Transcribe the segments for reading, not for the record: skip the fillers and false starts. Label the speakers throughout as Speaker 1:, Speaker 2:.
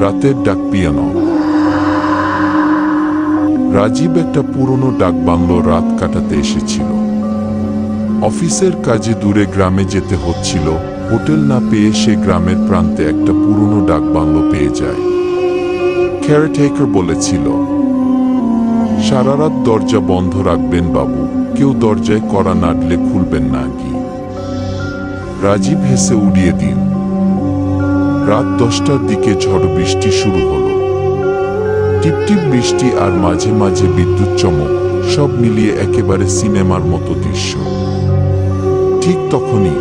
Speaker 1: রাতের ডাক পিয়ানো। রাজীব একটা পুরনো ডাকবাংলো রাত কাটাতে এসেছিল। অফিসের কাজে দূরে গ্রামে যেতে হচ্ছিল। হোটেল না পেয়ে সে গ্রামের প্রান্তে একটা পুরনো ডাকবাংলো পেয়ে যায়। কেয়ারটেকার বলেছিল, সারা রাত দরজা বন্ধ রাখবেন বাবু, কেউ দরজায় কড়া নাড়লে খুলবেন না কি। রাজীব হেসে উড়িয়ে দিল। রাত 10টার দিকে ঝড় বৃষ্টি শুরু হলো। টিপটিপ বৃষ্টি আর মাঝে মাঝে বিদ্যুৎ চমক, সব মিলিয়ে একেবারে সিনেমার মতো দৃশ্য। ঠিক তখনই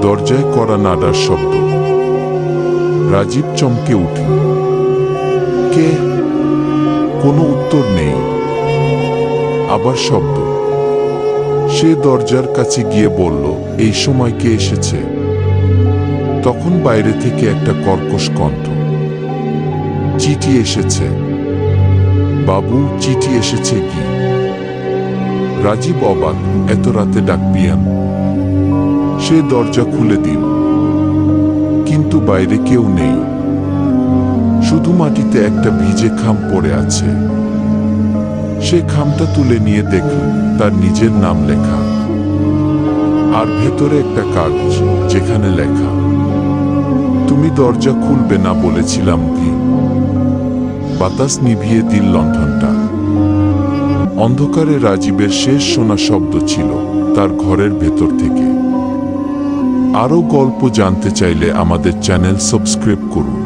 Speaker 1: দরজায় কড়া নাড়ার শব্দ। রাজীব চমকে উঠল। কে? কোনো উত্তর নেই। আবার শব্দ। সে দরজার কাছে গিয়ে বলল, এই সময় কে এসেছে? তখন বাইরে থেকে একটা কর্কশ কণ্ঠ। চিঠি এসেছে বাবু, চিঠি এসেছে কি? রাজীব অবাক, এত রাতে ডাকপিয়ান। সে দরজা খুলে দিল, কিন্তু বাইরে কেউ নেই। শুধু মাটিতে একটা ভিজে খাম পড়ে আছে। সে খামটা তুলে নিয়ে দেখল তার নিজের নাম লেখা, আর ভেতরে একটা কাগজ যেখানে লেখা, তুমি দরজা খুলবে না বলেছিলাম কি? বাতাস নিভিয়ে দিল লণ্ঠনটা। অন্ধকারে রাজীবের শেষ শোনা শব্দ ছিল তার ঘরের ভেতর থেকে। আরও গল্প জানতে চাইলে আমাদের চ্যানেল সাবস্ক্রাইব করুন।